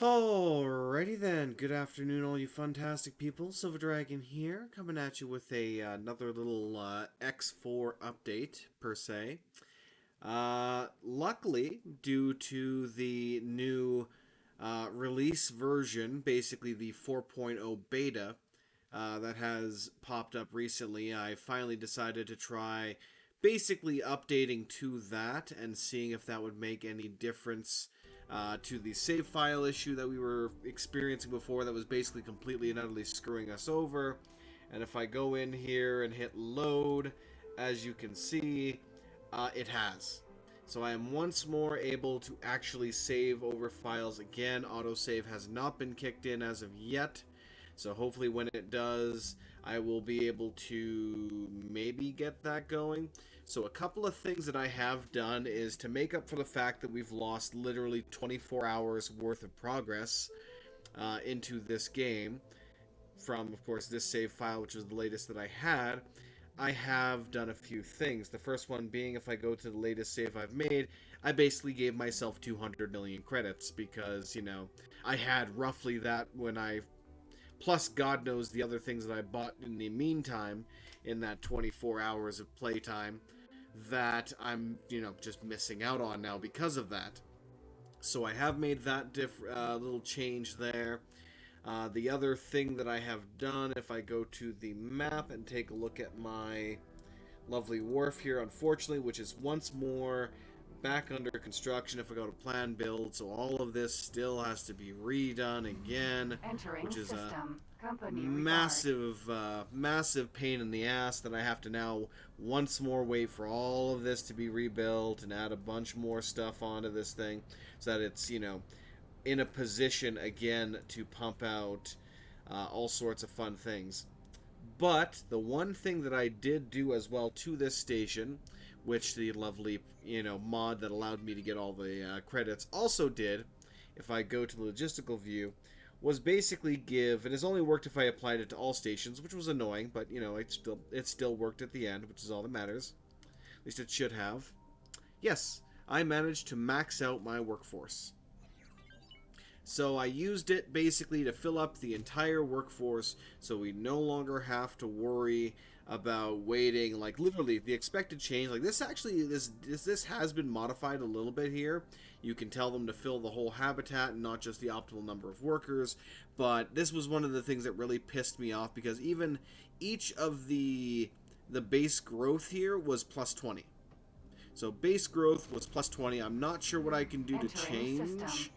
Alrighty then, good afternoon all you fantastic people. Silver Dragon here, coming at you with another little X4 update, per se. Luckily, due to the new release version, basically the 4.0 beta that has popped up recently, I finally decided to try basically updating to that and seeing if that would make any difference to the save file issue that we were experiencing before that was basically completely and utterly screwing us over. And if I go in here and hit load, as you can see, it has. So I am once more able to actually save over files again. Autosave has not been kicked in as of yet. So hopefully when it does, I will be able to maybe get that going. So a couple of things that I have done is to make up for the fact that we've lost literally 24 hours worth of progress into this game from, of course, this save file, which is the latest that I had. I have done a few things. The first one being, if I go to the latest save I've made, I basically gave myself 200 million credits because, you know, I had roughly that when I plus God knows the other things that I bought in the meantime in that 24 hours of playtime that I'm, just missing out on now because of that. So I have made that little change there. The other thing that I have done, if I go to the map and take a look at my lovely wharf here, unfortunately, which is once more back under construction if I go to plan build, so all of this still has to be redone again, which is a massive pain in the ass that I have to now once more wait for all of this to be rebuilt and add a bunch more stuff onto this thing so that it's, in a position again to pump out all sorts of fun things. But the one thing that I did do as well to this station, which the lovely, mod that allowed me to get all the credits also did, if I go to the logistical view, was basically give, and it's only worked if I applied it to all stations, which was annoying, but, it still worked at the end, which is all that matters. At least it should have. Yes, I managed to max out my workforce. So I used it basically to fill up the entire workforce so we no longer have to worry about waiting. Like literally the expected change, like this actually this has been modified a little bit here. You can tell them to fill the whole habitat and not just the optimal number of workers, but this was one of the things that really pissed me off because even each of the base growth here was plus 20. So base growth was plus 20. I'm not sure what I can do to change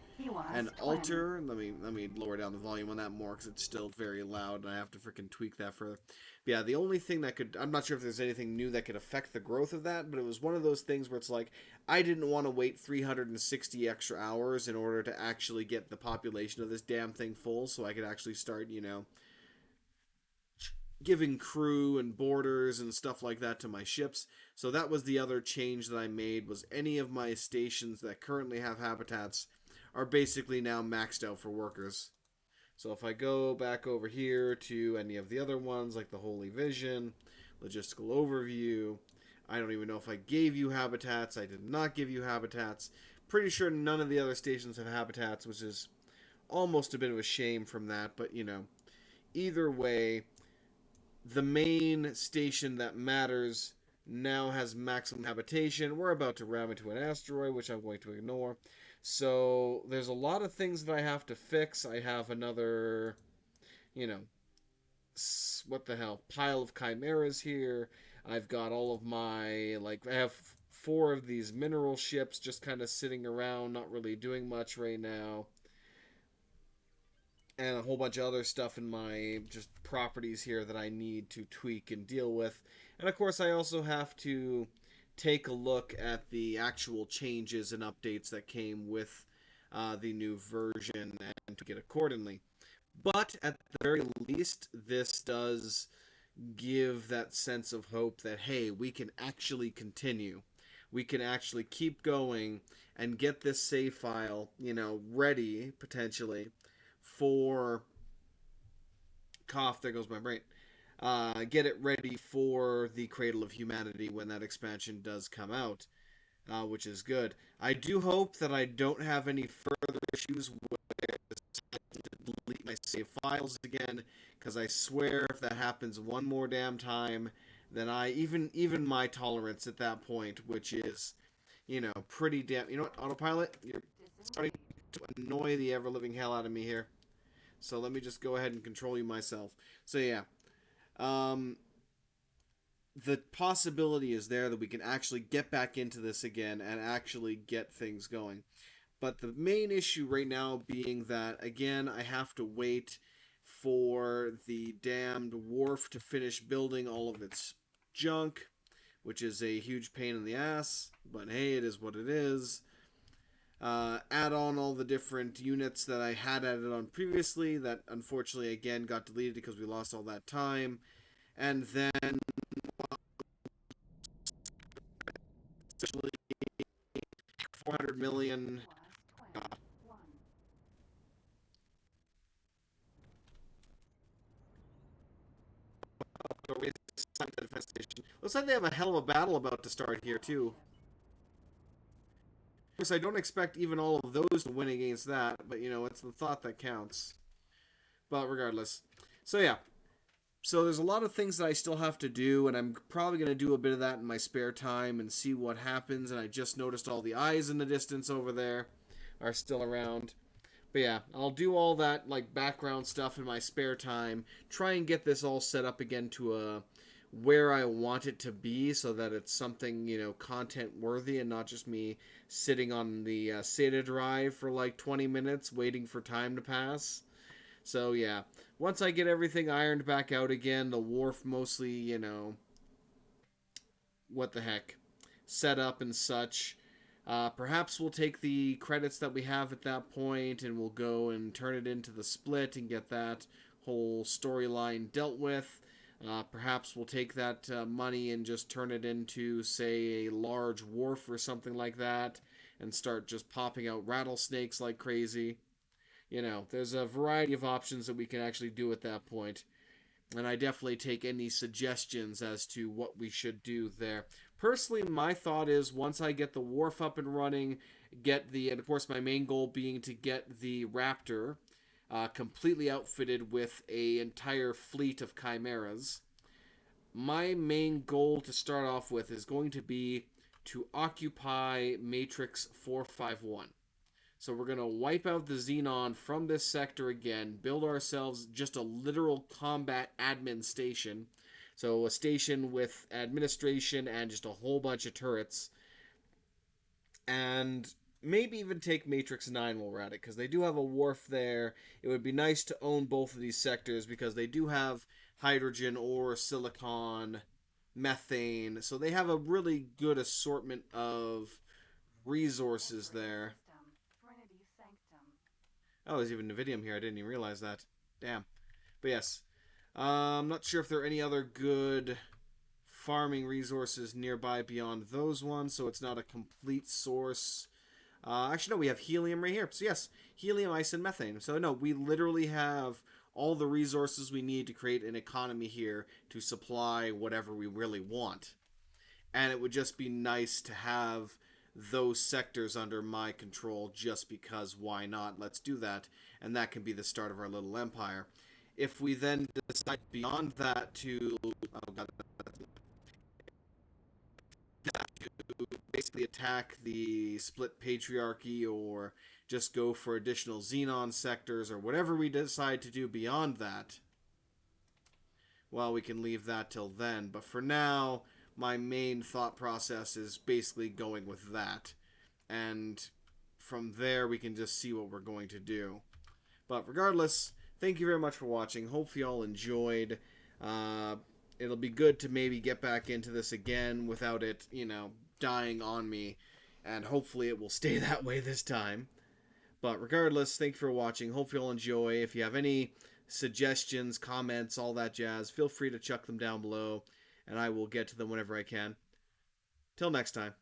and alter. Let me lower down the volume on that more because it's still very loud and I have to freaking tweak that further. But yeah, the only thing that could, I'm not sure if there's anything new that could affect the growth of that, but it was one of those things where it's like I didn't want to wait 360 extra hours in order to actually get the population of this damn thing full so I could actually start, giving crew and boarders and stuff like that to my ships. So that was the other change that I made, was any of my stations that currently have habitats are basically now maxed out for workers. So if I go back over here to any of the other ones, like the Holy Vision, Logistical Overview, I don't even know if I gave you habitats. I did not give you habitats. Pretty sure none of the other stations have habitats, which is almost a bit of a shame from that. But, either way, the main station that matters now has maximum habitation. We're about to ram into an asteroid, which I'm going to ignore. So there's a lot of things that I have to fix. I have another, what the hell, pile of chimeras here. I've got all of my, I have 4 of these mineral ships just kind of sitting around, not really doing much right now. And a whole bunch of other stuff in my just properties here that I need to tweak and deal with. And of course I also have to take a look at the actual changes and updates that came with the new version and to get accordingly. But at the very least, this does give that sense of hope that, hey, we can actually continue. We can actually keep going and get this save file, ready, potentially, for cough, there goes my brain. Get it ready for the Cradle of Humanity when that expansion does come out, which is good. I do hope that I don't have any further issues with save files again, because I swear if that happens one more damn time, then even my tolerance at that point, which is, pretty damn. You know what, autopilot, you're starting to annoy the ever living hell out of me here. So let me just go ahead and control you myself. So yeah, um, the possibility is there that we can actually get back into this again and actually get things going. But the main issue right now being that, again, I have to wait for the damned wharf to finish building all of its junk, which is a huge pain in the ass. But hey, it is what it is. Add on all the different units that I had added on previously that unfortunately, again, got deleted because we lost all that time. And then, especially 400 million. Defense station. Looks like they have a hell of a battle about to start here too. Of course, I don't expect even all of those to win against that, but it's the thought that counts. But regardless, so yeah, so there's a lot of things that I still have to do, and I'm probably going to do a bit of that in my spare time and see what happens. And I just noticed all the eyes in the distance over there are still around. But yeah, I'll do all that like background stuff in my spare time. Try and get this all set up again to where I want it to be, so that it's something content worthy and not just me sitting on the SATA drive for like 20 minutes waiting for time to pass. So yeah, once I get everything ironed back out again, the wharf mostly, what the heck, set up and such. Perhaps we'll take the credits that we have at that point and we'll go and turn it into the split and get that whole storyline dealt with. Perhaps we'll take that money and just turn it into, say, a large wharf or something like that and start just popping out rattlesnakes like crazy. There's a variety of options that we can actually do at that point. And I definitely take any suggestions as to what we should do there. Personally, my thought is once I get the wharf up and running, and of course my main goal being to get the Raptor completely outfitted with a entire fleet of chimeras. My main goal to start off with is going to be to occupy Matrix 451. So we're going to wipe out the Xenon from this sector again, build ourselves just a literal combat admin station. So a station with administration and just a whole bunch of turrets. And maybe even take Matrix 9 while we're at it, because they do have a wharf there. It would be nice to own both of these sectors because they do have hydrogen or silicon, methane. So they have a really good assortment of resources there. Oh, there's even Nvidium here. I didn't even realize that. Damn. But yes. I'm not sure if there are any other good farming resources nearby beyond those ones, so it's not a complete source. Actually, no, we have helium right here. So yes, helium, ice, and methane. So no, we literally have all the resources we need to create an economy here to supply whatever we really want. And it would just be nice to have those sectors under my control just because why not? Let's do that. And that can be the start of our little empire. If we then decide beyond that to, to basically attack the split patriarchy or just go for additional Xenon sectors or whatever we decide to do beyond that, well, we can leave that till then. But for now, my main thought process is basically going with that. And from there, we can just see what we're going to do. But regardless, thank you very much for watching. Hope you all enjoyed. It'll be good to maybe get back into this again without it, dying on me. And hopefully it will stay that way this time. But regardless, thank you for watching. Hope you all enjoy. If you have any suggestions, comments, all that jazz, feel free to chuck them down below. And I will get to them whenever I can. Till next time.